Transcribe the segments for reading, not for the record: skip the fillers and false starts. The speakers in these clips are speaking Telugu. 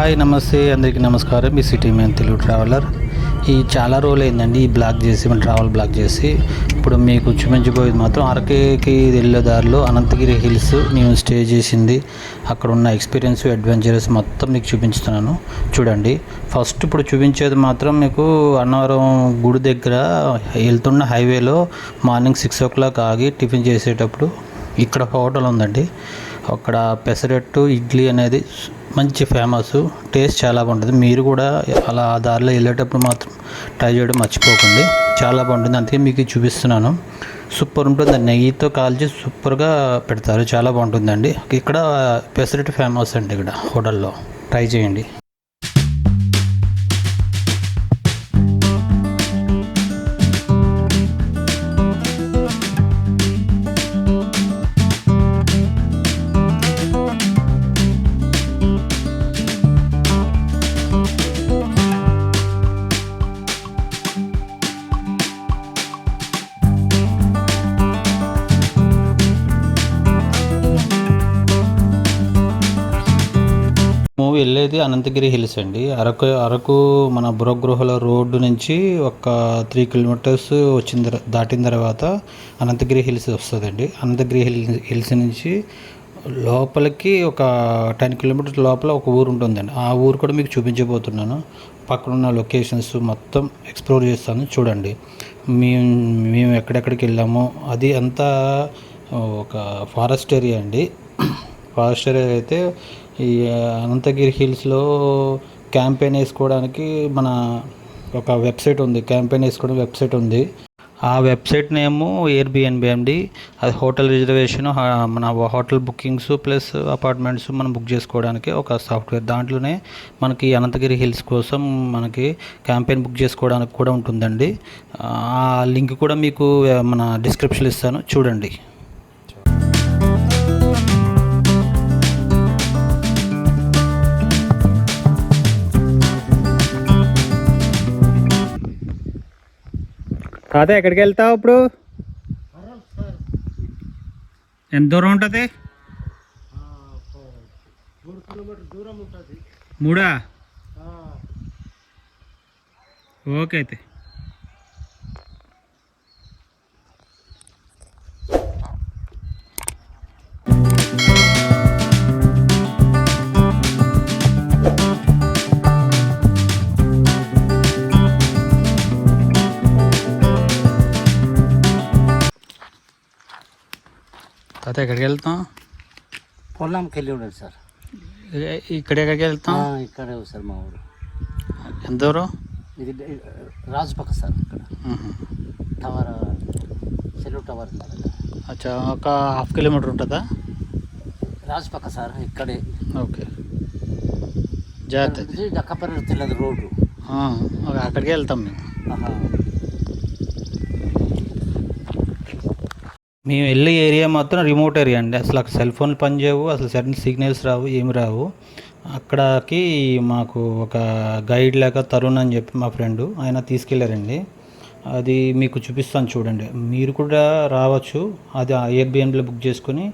హాయ్ నమస్తే అందరికీ నమస్కారం. మీ సిటీ మ్యాన్ తెలుగు ట్రావెలర్. ఈ చాలా రోజులు అయిందండి ఈ బ్లాగ్ చేసి, మన ట్రావెల్ బ్లాగ్ చేసి. ఇప్పుడు మీకు చూపించబోయేది మాత్రం అరకేకి వెళ్ళే దారిలో అనంతగిరి హిల్స్ నేను స్టే చేసింది, అక్కడ ఉన్న ఎక్స్పీరియన్స్ అడ్వెంచరస్ మొత్తం మీకు చూపించుతున్నాను చూడండి. ఫస్ట్ ఇప్పుడు చూపించేది మాత్రం మీకు అన్నవరం గుడి దగ్గర వెళ్తున్న హైవేలో మార్నింగ్ 6 o'clock ఆగి టిఫిన్ చేసేటప్పుడు ఇక్కడ హోటల్ ఉందండి. అక్కడ పెసరట్టు ఇడ్లీ అనేది మంచి ఫేమస్, టేస్ట్ చాలా బాగుంటుంది. మీరు కూడా అలా దారిలో వెళ్ళేటప్పుడు మాత్రం ట్రై చేయడం మర్చిపోకండి, చాలా బాగుంటుంది. అందుకే మీకు చూపిస్తున్నాను. సూపర్ ఉంటుంది, నెయ్యితో కాల్చి సూపర్గా పెడతారు, చాలా బాగుంటుందండి. ఇక్కడ పెసరట్టు ఫేమస్ అండి, ఇక్కడ హోటల్లో ట్రై చేయండి. వెళ్ళేది అనంతగిరి హిల్స్ అండి. అరకు మన బుర్రగృహల రోడ్డు నుంచి ఒక 3 kilometers దాటిన తర్వాత అనంతగిరి హిల్స్ వస్తుందండి. అనంతగిరి హిల్స్ నుంచి లోపలికి ఒక 10 kilometers లోపల ఒక ఊరు ఉంటుందండి. ఆ ఊరు కూడా మీకు చూపించబోతున్నాను. పక్కనున్న లొకేషన్స్ మొత్తం ఎక్స్ప్లోర్ చేస్తాను చూడండి. మేము ఎక్కడెక్కడికి వెళ్ళామో అది అంతా ఒక ఫారెస్ట్ ఏరియా అండి. ఫారెస్ట్ ఏరియా అయితే ఈ అనంతగిరి హిల్స్లో క్యాంపెయిన్ వేసుకోవడానికి మన ఒక వెబ్సైట్ ఉంది, క్యాంపెయిన్ వేసుకోవడానికి వెబ్సైట్ ఉంది. ఆ వెబ్సైట్ నేము ఎయిర్బిఎన్బి అండి. అది హోటల్ రిజర్వేషన్, మన హోటల్ బుకింగ్స్ ప్లస్ అపార్ట్మెంట్స్ మనం బుక్ చేసుకోవడానికి ఒక సాఫ్ట్వేర్. దాంట్లోనే మనకి అనంతగిరి హిల్స్ కోసం మనకి క్యాంపెయిన్ బుక్ చేసుకోవడానికి కూడా ఉంటుందండి. ఆ లింక్ కూడా మీకు మన డిస్క్రిప్షన్లో ఇస్తాను చూడండి. కాదా ఎక్కడికి వెళ్తావు ఇప్పుడు? ఎంత దూరం ఉంటుంది? 3 kilometers దూరం ఉంటుంది. 3? ఓకే అయితే. తాత ఎక్కడికి వెళ్తాం? పొలంకి వెళ్ళి ఉండదు సార్. ఇక్కడ ఎక్కడికి వెళ్తాం? ఇక్కడే సార్ మా ఊరు. ఎంత దూరం? ఇది రాజుపక్క సార్. ఇక్కడ టవర్, సెల్యూర్ టవర్ సార్. అచ్చా, ఒక 1/2 kilometer ఉంటుందా? రాజుపక్క సార్, ఇక్కడే. ఓకే, జాగ్రత్త. దక్కపల్లి తెలియదు రోడ్డు, అక్కడికి వెళ్తాం మేము. మేము వెళ్ళే ఏరియా మాత్రం రిమోట్ ఏరియా అండి. అసలు అక్కడ సెల్ ఫోన్లు పనిచేయవు, అసలు సడన్ సిగ్నల్స్ రావు, ఏమి రావు. అక్కడికి మాకు ఒక గైడ్ లాగా తరుణ్ అని చెప్పి మా ఫ్రెండ్ ఆయన తీసుకెళ్ళారండి. అది మీకు చూపిస్తాను చూడండి. మీరు కూడా రావచ్చు. అది ఎయిర్బిఎన్బిలో బుక్ చేసుకొని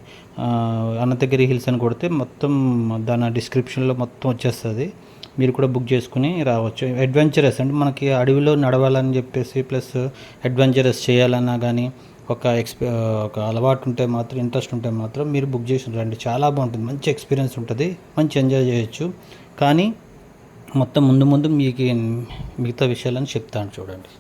అనంతగిరి హిల్స్ అని కొడితే మొత్తం దాని డిస్క్రిప్షన్లో మొత్తం వచ్చేస్తుంది. మీరు కూడా బుక్ చేసుకుని రావచ్చు. అడ్వెంచరస్ అంటే మనకి అడవిలో నడవాలని చెప్పేసి ప్లస్ అడ్వెంచరస్ చేయాలన్నా కానీ ఒక అలవాటు ఉంటే మాత్రం, ఇంట్రెస్ట్ ఉంటే మాత్రం మీరు బుక్ చేసి రండి. చాలా బాగుంటుంది, మంచి ఎక్స్పీరియన్స్ ఉంటుంది, మంచి ఎంజాయ్ చేయొచ్చు. కానీ మొత్తం ముందు మీకు మిగతా విషయాలని చెప్తాను చూడండి.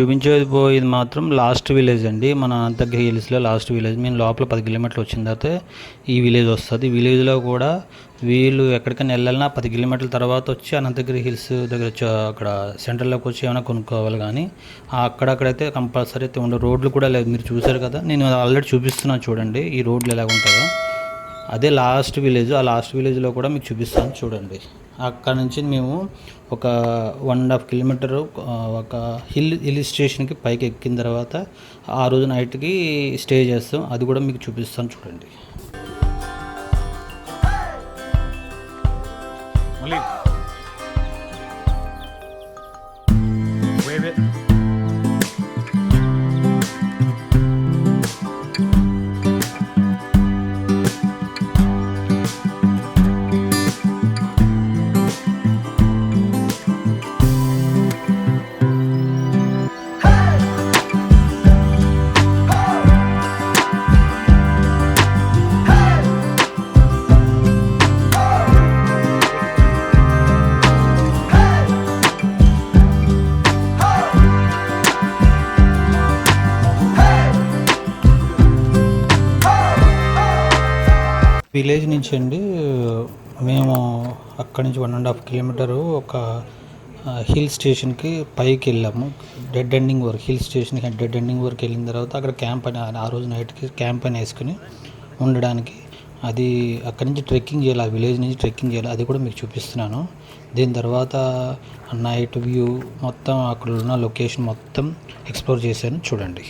చూపించబోయేది మాత్రం లాస్ట్ విలేజ్ అండి, మన అనంతగిరి హిల్స్లో లాస్ట్ విలేజ్. మేము లోపల 10 కిలోమీటర్లు వచ్చిన తర్వాత ఈ విలేజ్ వస్తుంది. ఈ విలేజ్లో కూడా వీళ్ళు ఎక్కడికైనా వెళ్ళాలన్నా 10 కిలోమీటర్ల తర్వాత వచ్చి అనంతగిరి హిల్స్ దగ్గర వచ్చి అక్కడ సెంటర్లోకి వచ్చి ఏమైనా కొనుక్కోవాలి. కానీ అక్కడక్కడైతే కంపల్సరీ అయితే ఉండవు. రోడ్లు కూడా లేదు, మీరు చూసారు కదా, నేను ఆల్రెడీ చూపిస్తున్నాను చూడండి ఈ రోడ్లు ఎలా ఉంటుందో. అదే లాస్ట్ విలేజ్. ఆ లాస్ట్ విలేజ్లో కూడా మీకు చూపిస్తాను చూడండి. అక్కడ నుంచి మేము ఒక 1.5 కిలోమీటరు ఒక హిల్ స్టేషన్కి పైకి ఎక్కిన తర్వాత ఆ రోజు నైట్కి స్టే చేస్తాం. అది కూడా మీకు చూపిస్తాను చూడండి. విలేజ్ నుంచి అండి మేము అక్కడి నుంచి 1.5 కిలోమీటరు ఒక హిల్ స్టేషన్కి పైకి వెళ్ళాము. డెడ్ ఎండింగ్ వరకు హిల్ స్టేషన్కి డెడ్ ఎండింగ్ వరకు వెళ్ళిన తర్వాత అక్కడ క్యాంప్ అని ఆ రోజు నైట్కి క్యాంప్ అని వేసుకుని ఉండడానికి. అది అక్కడి నుంచి ట్రెక్కింగ్ చేయాలి, ఆ విలేజ్ నుంచి ట్రెక్కింగ్ చేయాలి. అది కూడా మీకు చూపిస్తున్నాను. దీని తర్వాత నైట్ వ్యూ మొత్తం అక్కడ ఉన్న లొకేషన్ మొత్తం ఎక్స్ప్లోర్ చేశాను చూడండి.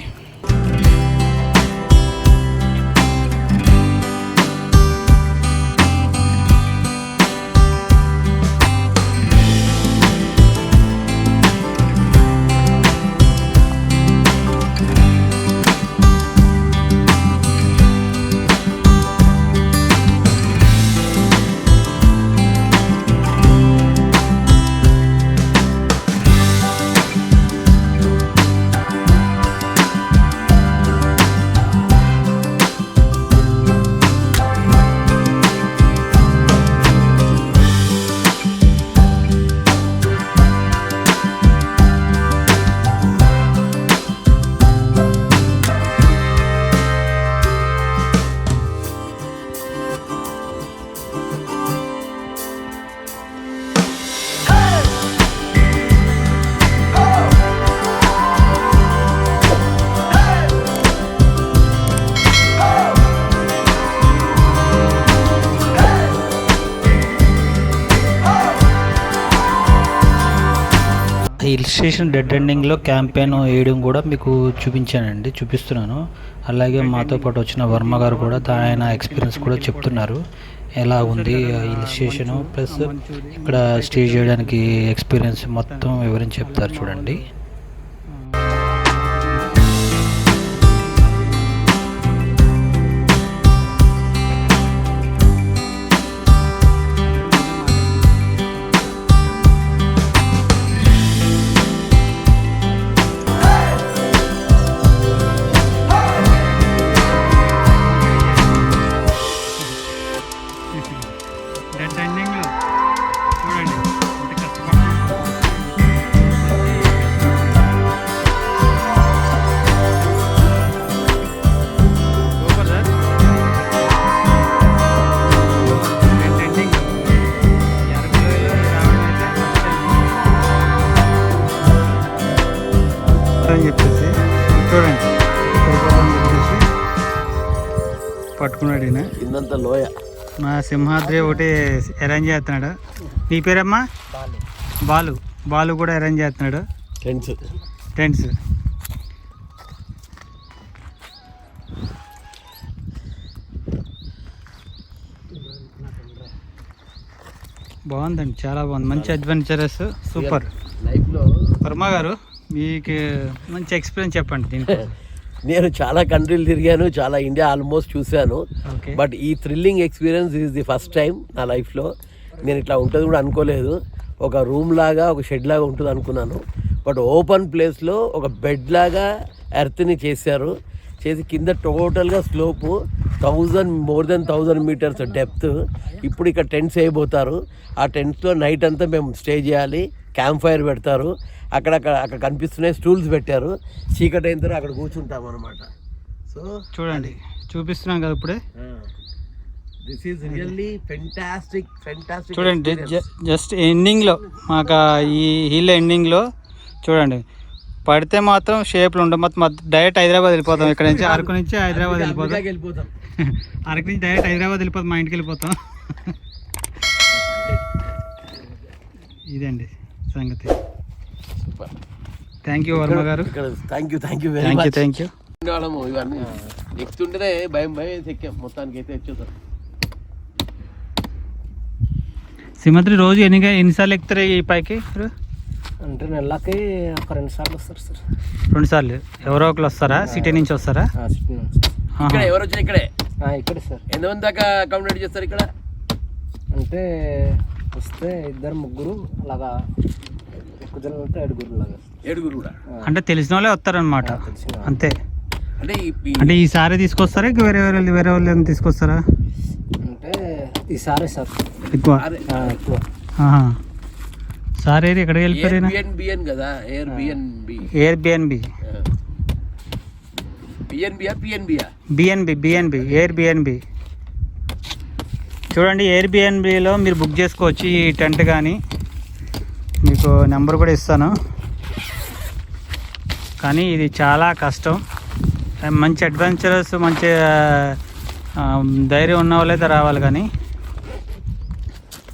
హిల్ స్టేషన్ డెడ్ ఎండింగ్లో క్యాంపెయిన్ వేయడం కూడా మీకు చూపిస్తున్నాను. అలాగే మాతో పాటు వచ్చిన వర్మ గారు కూడా ఆయన ఎక్స్పీరియన్స్ కూడా చెప్తున్నారు ఎలా ఉంది హిల్ స్టేషను, ప్లస్ ఇక్కడ స్టే చేయడానికి ఎక్స్పీరియన్స్ మొత్తం వివరించి చెప్తారు చూడండి. అని చెప్పేసి చూడండి పట్టుకున్నాడు ఈయన. కిందంతా లోయ. మా సింహాద్రి ఒకటి అరేంజ్ చేస్తున్నాడు. నీ పేరమ్మా? బాలు. బాలు కూడా అరేంజ్ చేస్తున్నాడు టెంట్స్. బాగుందండి, చాలా బాగుంది, మంచి అడ్వెంచరస్, సూపర్. లైఫ్లో వర్మ గారు మీకు మంచి ఎక్స్పీరియన్స్ చెప్పండి దీనికి. నేను చాలా కంట్రీలు తిరిగాను, చాలా ఇండియా ఆల్మోస్ట్ చూశాను. ఓకే. బట్ ఈ thrilling experience is the first time నా లైఫ్లో. నేను ఇట్లా ఉంటుంది కూడా అనుకోలేదు. ఒక రూమ్ లాగా, ఒక షెడ్ లాగా ఉంటుంది అనుకున్నాను. బట్ ఓపెన్ ప్లేస్లో ఒక బెడ్ లాగా ఎర్త్ని చేశారు. చేసి కింద టోటల్గా slope more than 1000 metres depth. ఇప్పుడు ఇక్కడ టెంట్స్ వేయబోతారు. ఆ టెంట్స్లో నైట్ అంతా మేము స్టే చేయాలి, క్యాంప్ ఫైర్ పెడతారు. అక్కడ కనిపిస్తున్నాయి స్టూల్స్ పెట్టారు. చీకటి అయిన తర్వాత అక్కడ కూర్చుంటాం అనమాట. సో చూడండి, చూపిస్తున్నాం కదా ఇప్పుడే. This is really fantastic. చూడండి, జస్ట్ ఎండింగ్లో మాకు ఈ హిల్ ఎండింగ్లో చూడండి, పడితే మాత్రం షేప్లు ఉండవు. మొత్తం డైరెక్ట్ హైదరాబాద్ వెళ్ళిపోతాం. ఇక్కడ నుంచి అరకు నుంచి హైదరాబాద్ వెళ్ళిపోతాం. అరకు నుంచి డైరెక్ట్ హైదరాబాద్ వెళ్ళిపోతాం, మా ఇంటికి వెళ్ళిపోతాం. ఇదండి సంగతి. థ్యాంక్ యూ వర్మ గారు. Thank you thank you. ఇవన్నీ ఎక్కుతుంటేనే భయం ఎక్కాం. మొత్తానికి అయితే వచ్చేసాం. సింహాద్రి రోజు ఎన్నిసార్లు ఎక్కుతారు ఈ పైకి? అంటే నెలకి ఒక 2 సార్లు వస్తారు సార్. 2 సార్లు. ఎవరో ఒకరు వస్తారా? సిటీ నుంచి వస్తారా? ఇక్కడ ఎవరు వచ్చినా ఇక్కడే ఇక్కడే సార్. ఎంతమంది దాకా అకామిడేట్ చేస్తారు ఇక్కడ? అంటే వస్తే 2 3 అలాగా, ఎక్కువ జనం అంటే 7 లాగా. 7 కూడా అంటే తెలిసిన వాళ్ళే వస్తారనమాట. అంతే. అంటే ఈసారి తీసుకొస్తారా? ఇంకా వేరే వాళ్ళు తీసుకొస్తారా? అంటే ఈసారి సార్ ఎక్కువ. సార్ ఏది ఎక్కడికి వెళ్ళిపోయారు? కదా ఎయిర్బిఎన్బి ఎయిర్బిఎన్బి. చూడండి, ఎయిర్బిఎన్బిలో మీరు బుక్ చేసుకోవచ్చు ఈ టెంట్. కానీ మీకు నెంబర్ కూడా ఇస్తాను. కానీ ఇది చాలా కష్టం. మంచి అడ్వెంచరస్, మంచి ధైర్యం ఉన్న వాళ్ళైతే రావాలి. కానీ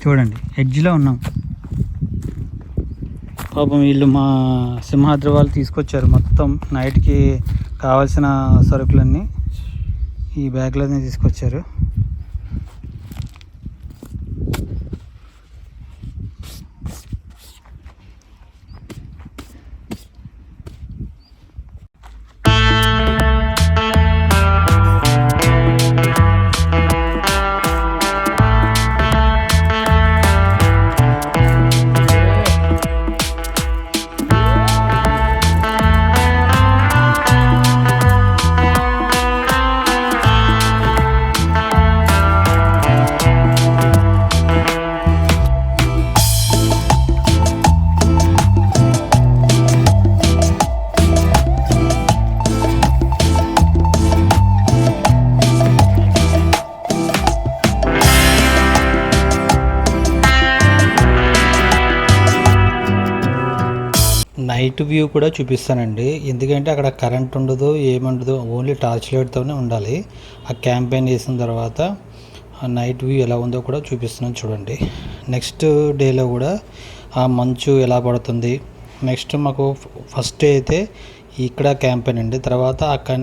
చూడండి, ఎడ్జ్లో ఉన్నాం. పాపం వీళ్ళు మా సింహాద్రి వాళ్ళు తీసుకొచ్చారు మొత్తం నైట్కి కావాల్సిన సరుకులన్నీ ఈ బ్యాగ్లోనే తీసుకొచ్చారు. నైట్ వ్యూ కూడా చూపిస్తానండి. ఎందుకంటే అక్కడ కరెంట్ ఉండదు, ఏముండదు, ఓన్లీ టార్చ్ లైట్తోనే ఉండాలి. ఆ క్యాంపెయిన్ చేసిన తర్వాత ఆ నైట్ వ్యూ ఎలా ఉందో కూడా చూపిస్తున్నాను చూడండి. నెక్స్ట్ డేలో కూడా ఆ మంచు ఎలా పడుతుంది. నెక్స్ట్ మాకు ఫస్ట్ డే అయితే ఇక్కడ క్యాంపెయిన్ అండి. తర్వాత అక్కడ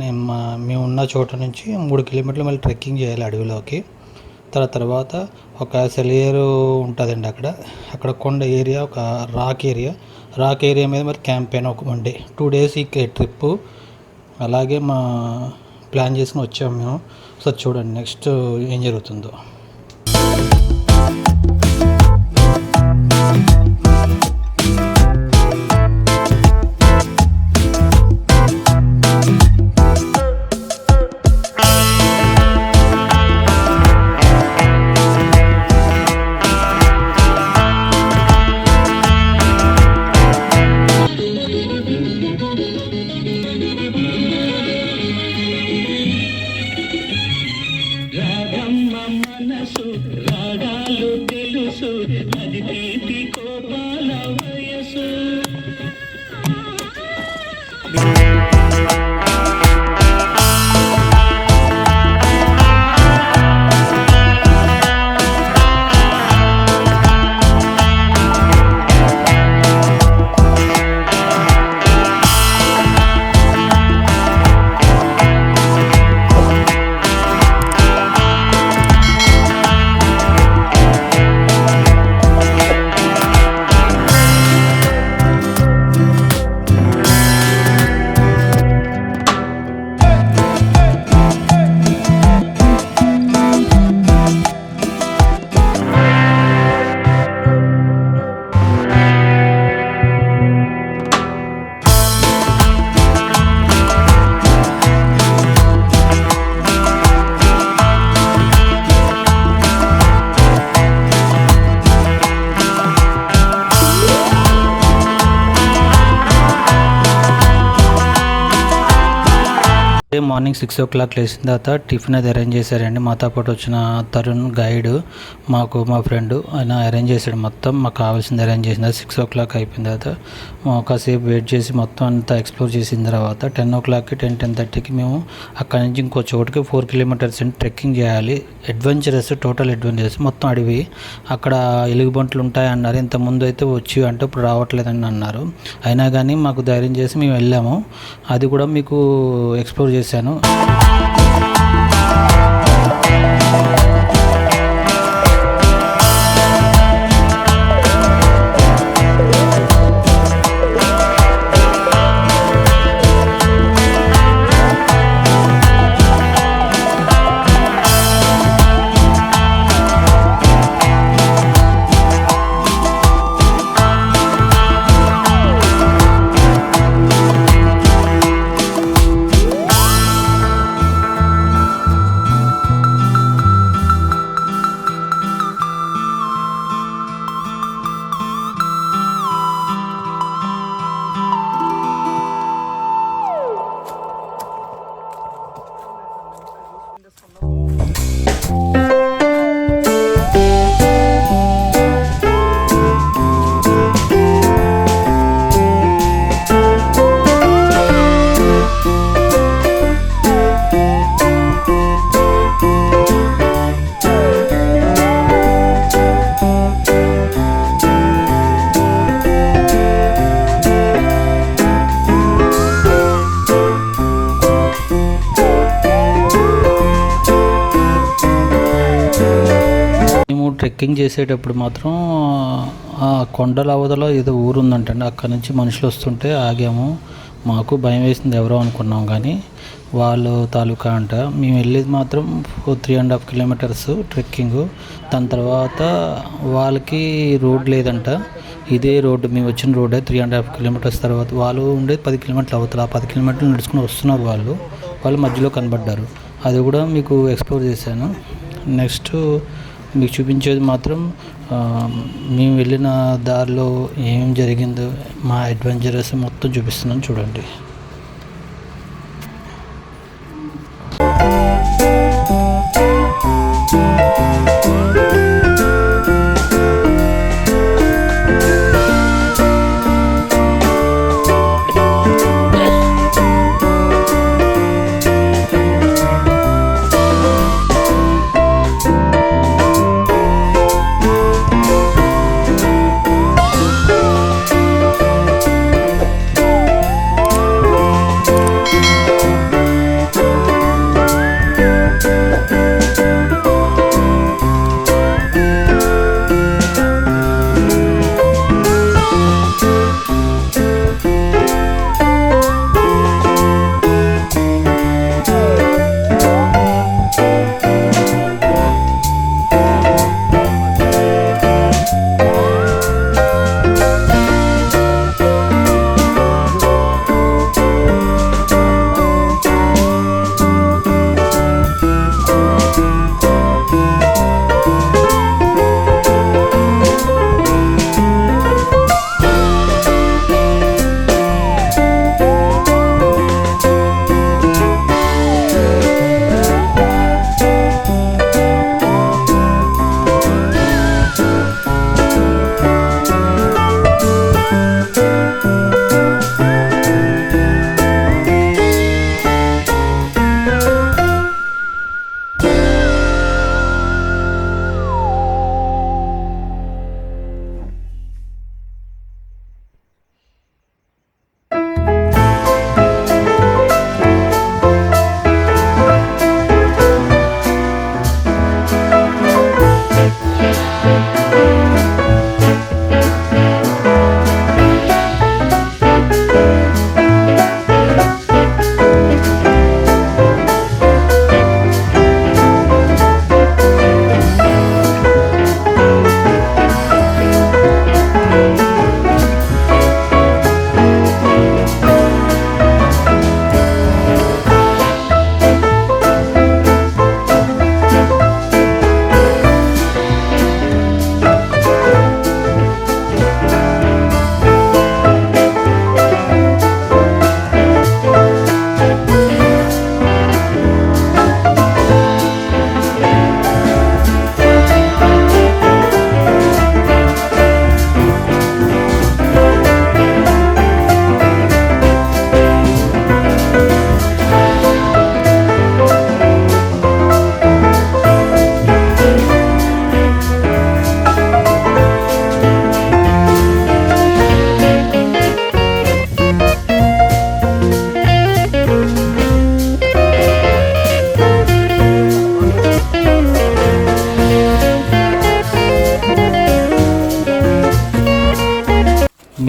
మేము ఉన్న చోట నుంచి 3 కిలోమీటర్లు మళ్ళీ ట్రెక్కింగ్ చేయాలి అడవిలోకి. తర్వాత ఒక సెలియరు ఉంటుందండి. అక్కడ కొండ ఏరియా, ఒక రాక్ ఏరియా మీద మరి క్యాంపెయిన్ ఒక 1 డే 2 డేస్ ఈ ట్రిప్పు. అలాగే మా ప్లాన్ చేసుకుని వచ్చాము మేము. సో చూడండి నెక్స్ట్ ఏం జరుగుతుందో. మార్నింగ్ 6 o'clock లేచిన తర్వాత టిఫిన్ అది అరేంజ్ చేశారండి. మాతో పాటు వచ్చిన తరుణ్ గైడ్ మా ఫ్రెండ్ ఆయన అరేంజ్ చేశాడు. మొత్తం మాకు కావాల్సింది అరేంజ్ చేసిన 6 o'clock అయిపోయిన తర్వాత కాసేపు వెయిట్ చేసి మొత్తం అంతా ఎక్స్ప్లోర్ చేసిన తర్వాత 10 o'clockకి 10-10:30కి మేము అక్కడి నుంచి ఇంకో చోటుకి 4 kilometers ట్రెక్కింగ్ చేయాలి. టోటల్ అడ్వెంచరస్ మొత్తం అడవి. అక్కడ ఎలుగుబంట్లు ఉంటాయి అన్నారు. ఇంతకుముందు అయితే వచ్చి అంటే ఇప్పుడు రావట్లేదని అన్నారు. అయినా కానీ మాకు ధైర్యం చేసి మేము వెళ్ళాము. అది కూడా మీకు ఎక్స్ప్లోర్ చేశాను. ట్రెక్కింగ్ చేసేటప్పుడు మాత్రం ఆ కొండల అవతల ఏదో ఊరు ఉందంటండి. అక్కడ నుంచి మనుషులు వస్తుంటే ఆగాము. మాకు భయం వేసింది ఎవరో అనుకున్నాం, కానీ వాళ్ళు తాలూకా అంట. మేము వెళ్ళేది మాత్రం 3.5 kilometers ట్రెక్కింగ్. దాని తర్వాత వాళ్ళకి రోడ్ లేదంట. ఇదే రోడ్డు మేము వచ్చిన రోడ్డే 3.5 kilometers. తర్వాత వాళ్ళు ఉండేది 10 kilometers అవతల. 10 kilometers నడుచుకుని వస్తున్నారు వాళ్ళు మధ్యలో కనబడ్డారు. అది కూడా మీకు ఎక్స్ప్లోర్ చేశాను. నెక్స్ట్ మీకు చూపించేది మాత్రం మేము వెళ్ళిన దారిలో ఏం జరిగిందో మా అడ్వెంచరస్ మొత్తం చూపిస్తున్నాను చూడండి.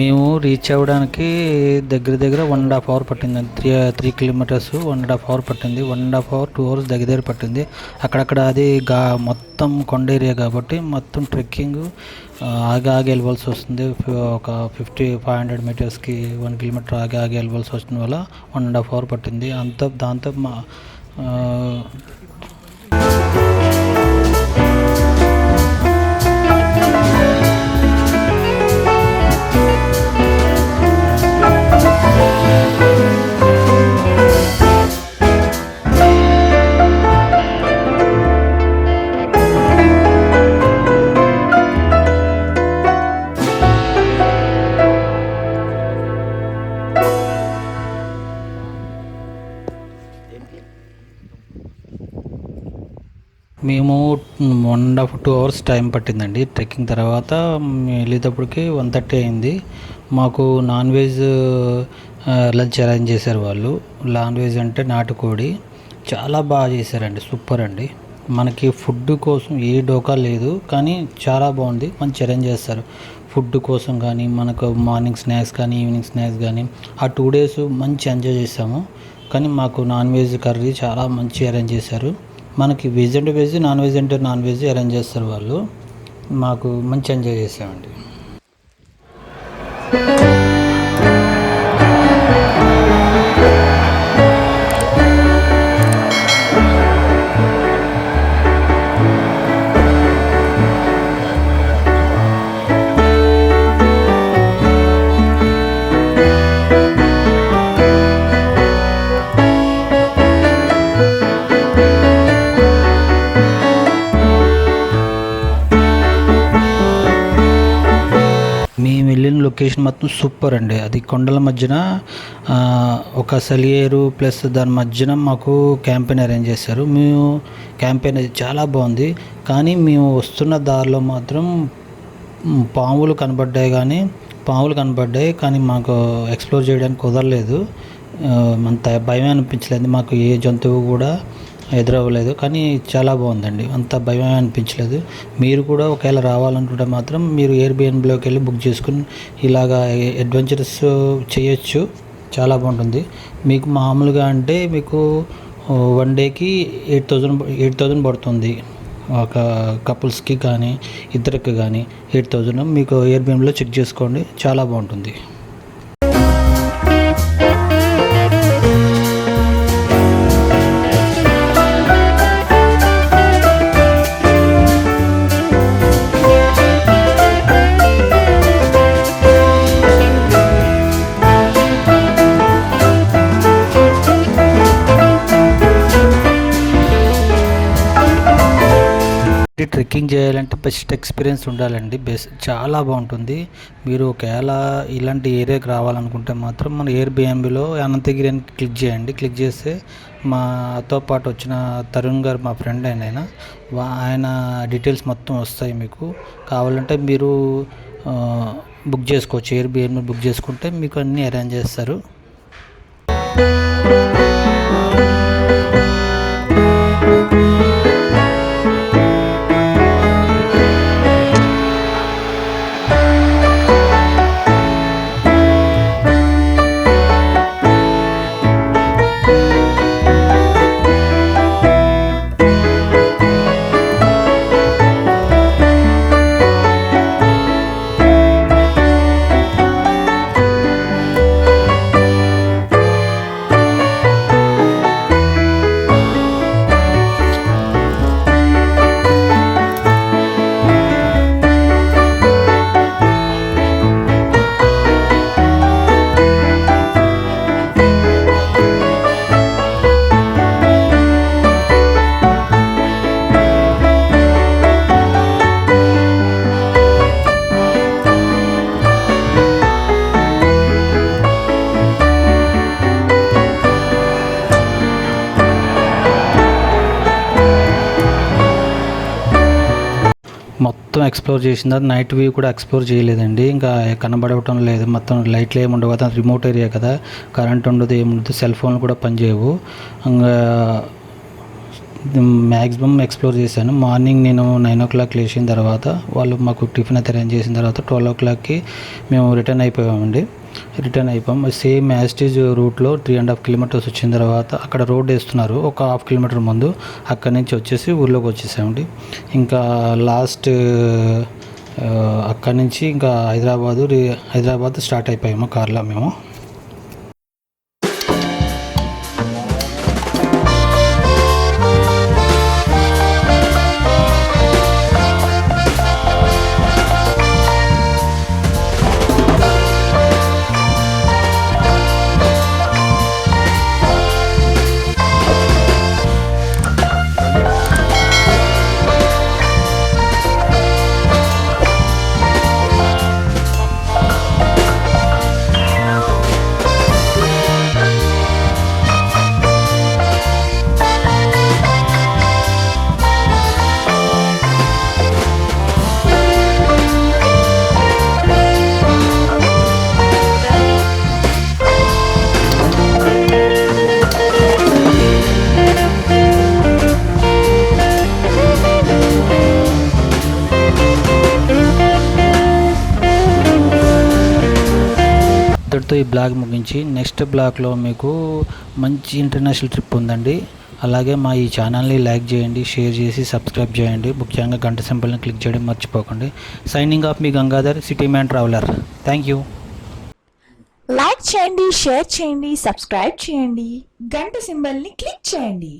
మేము రీచ్ అవ్వడానికి దగ్గర దగ్గర 1.5 అవర్ పట్టింది. 3 కిలోమీటర్స్ 1.5 అవర్ పట్టింది. 1.5 అవర్ 2 అవర్స్ దగ్గర పట్టింది. అక్కడక్కడ అది మొత్తం కొండ ఏరియా కాబట్టి మొత్తం ట్రెక్కింగ్ ఆగి వెళ్ళవలసి వస్తుంది. ఒక 500 మీటర్స్కి 1 కిలోమీటర్ ఆగి వెళ్ళవలసి వస్తుంది వల్ల 1.5 అవర్ పట్టింది. దాంతో మేము 1.5-2 అవర్స్ టైం పట్టిందండి. ట్రెక్కింగ్ తర్వాత వెళ్ళేటప్పటికి 1:30 అయింది. మాకు నాన్ వెజ్ లంచ్ అరేంజ్ చేశారు వాళ్ళు. నాన్ వెజ్ అంటే నాటుకోడి చాలా బాగా చేశారండి, సూపర్ అండి. మనకి ఫుడ్ కోసం ఏ డోకా లేదు, కానీ చాలా బాగుంది. మంచి అరేంజ్ చేస్తారు ఫుడ్ కోసం కానీ, మనకు మార్నింగ్ స్నాక్స్ కానీ ఈవినింగ్ స్నాక్స్ కానీ. ఆ 2 days మంచి ఎంజాయ్ చేసాము. కానీ మాకు నాన్ వెజ్ కర్రీ చాలా మంచి అరేంజ్ చేశారు. మనకి వెజ్ అంటే వెజ్, నాన్ వెజ్ అంటే నాన్ వెజ్ అరేంజ్ చేస్తారు వాళ్ళు. మాకు మంచి ఎంజాయ్ చేసామండి. మేము వెళ్ళిన లొకేషన్ మొత్తం సూపర్ అండి. అది కొండల మధ్యన ఒక సెలియేరు ప్లస్ దాని మధ్యన మాకు క్యాంపెయిన్ అరేంజ్ చేశారు. మేము క్యాంపెయిన్ అది చాలా బాగుంది. కానీ మేము వస్తున్న దారిలో మాత్రం పాములు కనబడ్డాయి కానీ మాకు ఎక్స్ప్లోర్ చేయడానికి కుదరలేదు. అంత భయం అనిపించలేదు మాకు. ఏ జంతువు కూడా ఎదురవ్వలేదు. కానీ చాలా బాగుందండి, అంత భయం అనిపించలేదు. మీరు కూడా ఒకవేళ రావాలనుకుంటే మాత్రం మీరు ఎయిర్బిఎన్బిలోకి వెళ్ళి బుక్ చేసుకుని ఇలాగా అడ్వెంచరస్ చేయొచ్చు, చాలా బాగుంటుంది. మీకు మామూలుగా అంటే మీకు 1 dayకి 8,000 పడుతుంది. ఒక కపుల్స్కి కానీ ఇద్దరికి కానీ 8,000. మీకు ఎయిర్బిఎన్బిలో చెక్ చేసుకోండి, చాలా బాగుంటుంది. ట్రెక్కింగ్ చేయాలంటే బెస్ట్ ఎక్స్పీరియన్స్ ఉండాలండి. చాలా బాగుంటుంది. మీరు ఒకవేళ ఇలాంటి ఏరియాకి రావాలనుకుంటే మాత్రం మన ఎయిర్బిఎన్బిలో అనంతగిరి అని క్లిక్ చేయండి. క్లిక్ చేస్తే మాతో పాటు వచ్చిన తరుణ్ గారు, మా ఫ్రెండ్ ఆయన డీటెయిల్స్ మొత్తం వస్తాయి. మీకు కావాలంటే మీరు బుక్ చేసుకోవచ్చు. ఎయిర్బిఎన్బి బుక్ చేసుకుంటే మీకు అన్నీ అరేంజ్ చేస్తారు. మొత్తం ఎక్స్ప్లోర్ చేసిన తర్వాత నైట్ వ్యూ కూడా ఎక్స్ప్లోర్ చేయలేదండి. ఇంకా కనబడటం లేదు. మొత్తం లైట్లు ఏమి ఉండవు కదా, రిమోట్ ఏరియా కదా, కరెంట్ ఉండదు, ఏముండదు, సెల్ ఫోన్లు కూడా పనిచేయవు. ఇంకా మ్యాక్సిమం ఎక్స్ప్లోర్ చేశాను. మార్నింగ్ నేను 9 o'clock లేచిన తర్వాత వాళ్ళు మాకు టిఫిన్ అయితే అరేంజ్ చేసిన తర్వాత 12 o'clockకి మేము రిటర్న్ అయిపోయామండి. రిటర్న్ అయిపోయాం. సేమ్ యాస్టీజ్ రూట్లో 3.5 kilometers వచ్చిన తర్వాత అక్కడ రోడ్ వేస్తున్నారు ఒక 1/2 kilometer ముందు. అక్కడి నుంచి వచ్చేసి ఊర్లోకి వచ్చేసామండి. ఇంకా లాస్ట్ అక్కడి నుంచి ఇంకా హైదరాబాద్ స్టార్ట్ అయిపోయాము కార్లో మేము. ఇంతటితో ఈ బ్లాగ్ ముగించి నెక్స్ట్ బ్లాగ్లో మీకు మంచి ఇంటర్నేషనల్ ట్రిప్ ఉందండి. అలాగే మా ఈ ఛానల్ని లైక్ చేయండి, షేర్ చేసి సబ్స్క్రైబ్ చేయండి. ముఖ్యంగా గంట సింబల్ని క్లిక్ చేయడం మర్చిపోకండి. Signing off me Gangadhar, city man traveller. Thank you. Like చేయండి, షేర్ చేయండి, సబ్స్క్రైబ్ చేయండి, గంట సింబల్ని క్లిక్ చేయండి.